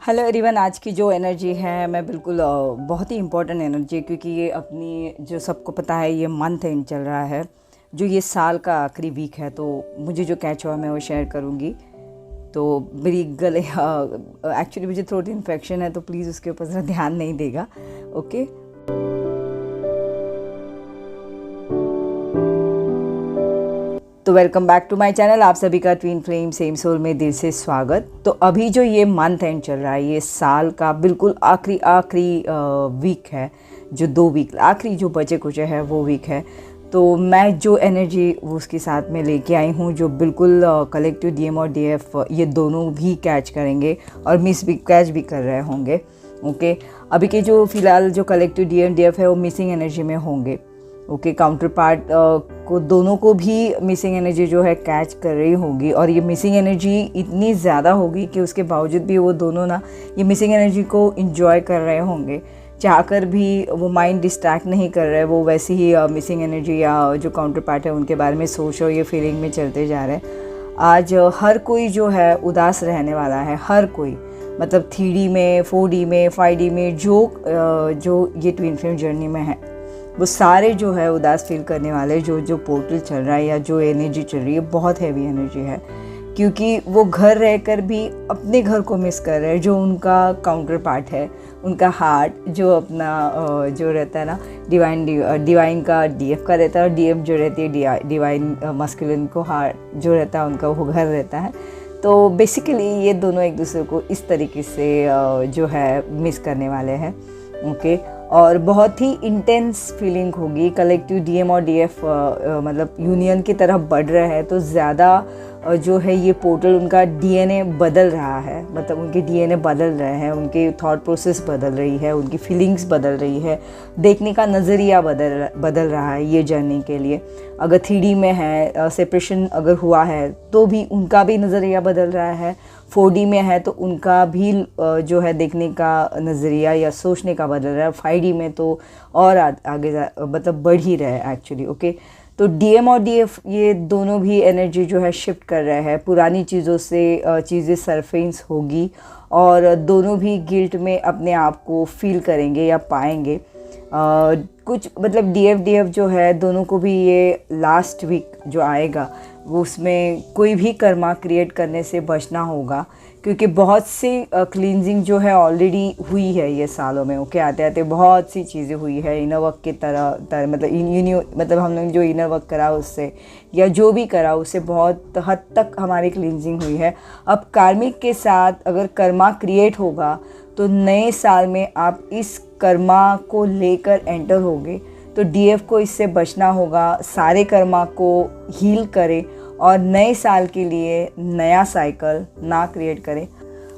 Hello everyone. आज की जो एनर्जी है मैं बिल्कुल बहुत ही इम्पोर्टेंट एनर्जी, क्योंकि ये अपनी जो सबको पता है ये मंथ एंड चल रहा है, जो ये साल का आखिरी वीक है। तो मुझे जो कैच हुआ मैं वो शेयर करूँगी। तो मेरी गले एक्चुअली मुझे थ्रोट इन्फेक्शन है, तो प्लीज़ उसके ऊपर ज़रा ध्यान नहीं देगा। ओके। तो welcome back to my channel. आप सभी का ट्विन फ्लेम सेम सोल में दिल से स्वागत। तो अभी जो ये मंथ एंड चल रहा है, ये साल का बिल्कुल आखिरी वीक है, जो 2 वीक आखिरी जो बचे कुछ है वो वीक है। तो मैं जो एनर्जी उसके साथ में लेके आई हूँ, जो बिल्कुल कलेक्टिव डीएम और डीएफ ये दोनों भी कैच करेंगे और मिस भी कैच भी कर रहे होंगे। ओके। अभी के जो फ़िलहाल जो कलेक्टिव डीएम डीएफ है वो मिसिंग एनर्जी में होंगे। ओके। काउंटर पार्ट को दोनों को भी मिसिंग एनर्जी जो है कैच कर रही होगी, और ये मिसिंग एनर्जी इतनी ज़्यादा होगी कि उसके बावजूद भी वो दोनों ना ये मिसिंग एनर्जी को इंजॉय कर रहे होंगे। चाहकर भी वो माइंड डिस्ट्रैक्ट नहीं कर रहे, वो वैसे ही मिसिंग एनर्जी या जो काउंटर पार्ट है उनके बारे में सोच और ये फीलिंग में चलते जा रहे हैं। आज हर कोई जो है उदास रहने वाला है, हर कोई, मतलब 3D में, 4D में, 5D में, जो ये ट्विन फ्लेम जर्नी में है वो सारे जो है उदास फील करने वाले। जो पोर्टल चल रहा है या जो एनर्जी चल रही है, बहुत हैवी एनर्जी है, क्योंकि वो घर रहकर भी अपने घर को मिस कर रहे हैं। जो उनका काउंटर पार्ट है, उनका हार्ट जो अपना जो रहता है ना, डिवाइन का डीएफ का रहता है, और डीएफ जो रहती है डिवाइन मस्कुलिन को हार्ट जो रहता है उनका वो घर रहता है। तो बेसिकली ये दोनों एक दूसरे को इस तरीके से जो है मिस करने वाले हैं। ओके। और बहुत ही इंटेंस फीलिंग होगी। कलेक्टिव डीएम और डीएफ मतलब यूनियन की तरफ बढ़ रहा है, तो ज़्यादा जो है ये पोर्टल उनका डीएनए बदल रहा है, मतलब उनके डीएनए बदल रहे हैं, उनके थॉट प्रोसेस बदल रही है, उनकी फीलिंग्स बदल रही है, देखने का नज़रिया बदल रहा है ये जर्नी के लिए। अगर 3D में है, सेपरेशन अगर हुआ है तो भी उनका भी नज़रिया बदल रहा है। 4D में है तो उनका भी जो है देखने का नज़रिया या सोचने का बदल रहा है। 5D में तो और आगे मतलब बढ़ ही रहा है एक्चुअली। ओके। तो डीएम और डीएफ ये दोनों भी एनर्जी जो है शिफ्ट कर रहे हैं। पुरानी चीज़ों से चीज़ें सरफेस होगी, और दोनों भी गिल्ट में अपने आप को फील करेंगे या पाएंगे। कुछ मतलब डीएफ जो है दोनों को भी ये लास्ट वीक जो आएगा वो उसमें कोई भी कर्मा क्रिएट करने से बचना होगा, क्योंकि बहुत सी क्लींजिंग जो है ऑलरेडी हुई है ये सालों में। ओके। आते आते बहुत सी चीज़ें हुई है इनर वर्क की तरह मतलब हम लोग जो इनर वर्क करा उससे या जो भी करा उससे बहुत हद तक हमारी क्लींजिंग हुई है। अब कार्मिक के साथ अगर कर्मा क्रिएट होगा तो नए साल में आप इस कर्मा को लेकर एंटर होगे, तो डीएफ को इससे बचना होगा। सारे कर्मा को हील करें और नए साल के लिए नया साइकिल ना क्रिएट करें।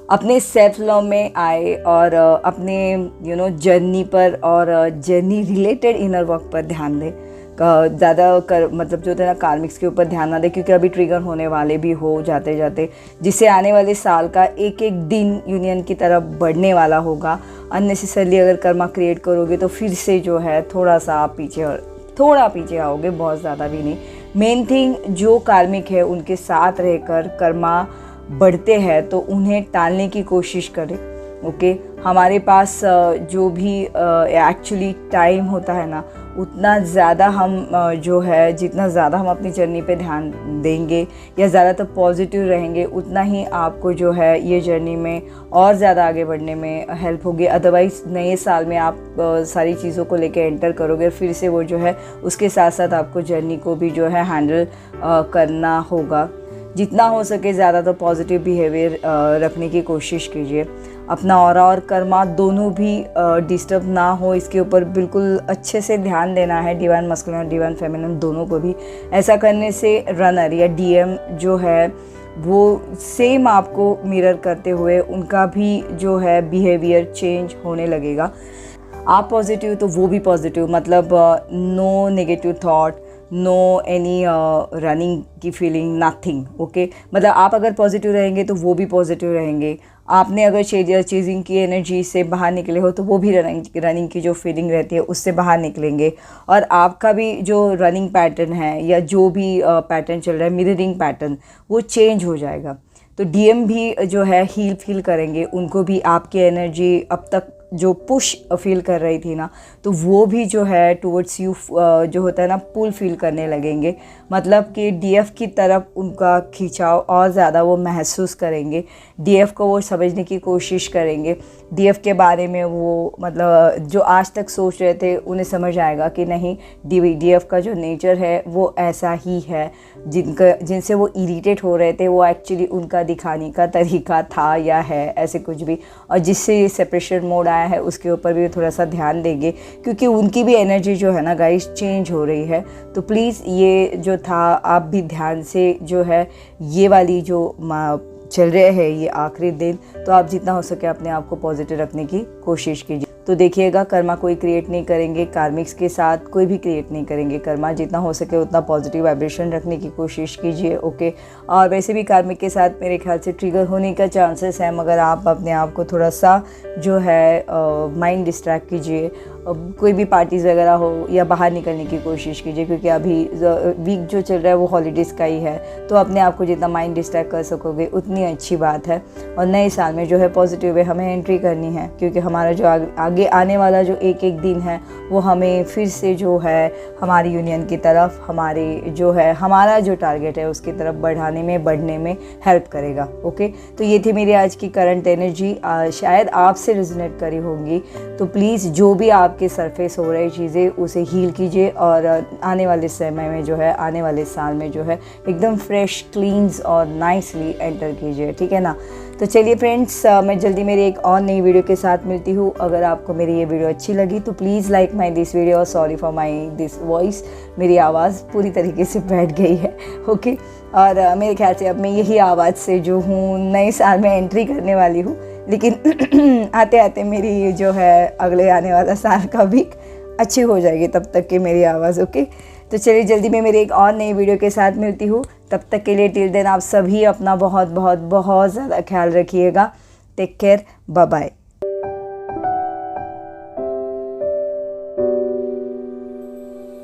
अपने सेल्फ लव में आए और अपने जर्नी पर और जर्नी रिलेटेड इनर वर्क पर ध्यान दें। ज़्यादा मतलब जो होता है ना कार्मिक्स के ऊपर ध्यान ना दें, क्योंकि अभी ट्रिगर होने वाले भी हो जाते जाते, जिससे आने वाले साल का एक एक दिन यूनियन की तरफ बढ़ने वाला होगा। अननेसेसरली अगर कर्मा क्रिएट करोगे तो फिर से जो है थोड़ा पीछे आओगे, बहुत ज़्यादा भी नहीं। मेन थिंग जो कार्मिक है उनके साथ रहकर कर्मा बढ़ते हैं तो उन्हें टालने की कोशिश करें। ओके। हमारे पास जो भी एक्चुअली टाइम होता है ना, उतना ज़्यादा हम जो है जितना ज़्यादा हम अपनी जर्नी पे ध्यान देंगे या ज़्यादातर पॉजिटिव रहेंगे, उतना ही आपको जो है ये जर्नी में और ज़्यादा आगे बढ़ने में हेल्प होगी। अदरवाइज़ नए साल में आप सारी चीज़ों को लेके एंटर करोगे, फिर से वो जो है उसके साथ साथ आपको जर्नी को भी जो है हैंडल करना होगा। जितना हो सके ज़्यादा तो पॉजिटिव बिहेवियर रखने की कोशिश कीजिए। अपना ऑरा और कर्मा दोनों भी डिस्टर्ब ना हो, इसके ऊपर बिल्कुल अच्छे से ध्यान देना है। डिवाइन मस्कुलिन और डिवाइन फेमिनिन दोनों को भी। ऐसा करने से रनर या डीएम जो है वो सेम आपको मिरर करते हुए उनका भी जो है बिहेवियर चेंज होने लगेगा। आप पॉजिटिव तो वो भी पॉजिटिव, मतलब no negative thought, no any running की फीलिंग, नथिंग। ओके। मतलब आप अगर पॉजिटिव रहेंगे तो वो भी पॉजिटिव रहेंगे। आपने अगर चेजिंग की एनर्जी से बाहर निकले हो तो वो भी रनिंग की जो फीलिंग रहती है उससे बाहर निकलेंगे। और आपका भी जो रनिंग पैटर्न है या जो भी पैटर्न चल रहा है, मिररिंग पैटर्न, वो चेंज हो जाएगा। तो डीएम भी जो है हील फील करेंगे, उनको भी आपकी एनर्जी अब तक जो पुश फील कर रही थी ना, तो वो भी जो है टुवर्ड्स यू जो होता है ना पुल फील करने लगेंगे। मतलब कि डीएफ की तरफ उनका खिंचाव और ज़्यादा वो महसूस करेंगे, डीएफ को वो समझने की कोशिश करेंगे, डीएफ के बारे में वो मतलब जो आज तक सोच रहे थे उन्हें समझ आएगा कि नहीं, डीएफ का जो नेचर है वो ऐसा ही है। जिनसे वो इरिटेट हो रहे थे वो एक्चुअली उनका दिखाने का तरीका था या है, ऐसे कुछ भी। और जिससे ये सेपरेशन मोड आया है उसके ऊपर भी थोड़ा सा ध्यान देंगे, क्योंकि उनकी भी एनर्जी जो है ना गाइस चेंज हो रही है। तो प्लीज़ ये जो था आप भी ध्यान से जो है ये वाली जो चल रहे हैं ये आखिरी दिन, तो आप जितना हो सके अपने आप को पॉजिटिव रखने की कोशिश कीजिए। तो देखिएगा, कर्मा कोई क्रिएट नहीं करेंगे, कार्मिक्स के साथ कोई भी क्रिएट नहीं करेंगे कर्मा। जितना हो सके उतना पॉजिटिव वाइब्रेशन रखने की कोशिश कीजिए, ओके। और वैसे भी कार्मिक के साथ मेरे ख्याल से ट्रिगर होने का चांसेस है, मगर आप अपने आप को थोड़ा सा जो है माइंड डिस्ट्रैक्ट कीजिए, कोई भी पार्टीज़ वगैरह हो या बाहर निकलने की कोशिश कीजिए, क्योंकि अभी वीक जो चल रहा है वो हॉलीडेज़ का ही है। तो अपने आप को जितना माइंड डिस्ट्रैक्ट कर सकोगे उतनी अच्छी बात है। और नए साल में जो है पॉजिटिव वे हमें एंट्री करनी है, क्योंकि हमारा जो आगे आने वाला जो एक एक दिन है वो हमें फिर से जो है हमारी यूनियन की तरफ, हमारी जो है हमारा जो टारगेट है उसकी तरफ बढ़ने में हेल्प करेगा, ओके। तो ये थी मेरी आज की करंट एनर्जी, शायद आपसे रिजोनेट करी होंगी। तो प्लीज़ जो भी आपके सरफेस हो रही चीज़ें उसे हील कीजिए, और आने वाले समय में जो है, आने वाले साल में जो है एकदम फ्रेश, क्लीन्स और नाइसली एंटर कीजिए, ठीक है ना। तो चलिए फ्रेंड्स, मैं जल्दी मेरी एक और नई वीडियो के साथ मिलती हूँ। अगर आपको मेरी ये वीडियो अच्छी लगी तो please like my this video, और sorry for my this voice, मेरी आवाज़ पूरी तरीके से बैठ गई है, ओके। और मेरे ख्याल से अब मैं यही आवाज़ से जो हूँ नए साल में एंट्री करने वाली हूँ, लेकिन आते आते मेरी जो है अगले आने वाला साल का भी अच्छी हो जाएगी तब तक की मेरी आवाज़, ओके। तो चलिए जल्दी मैं मेरी एक और नई वीडियो के साथ मिलती हूँ। तब तक के लिए टिल देन आप सभी अपना बहुत बहुत बहुत ज़्यादा ख्याल रखिएगा। Take care, bye bye.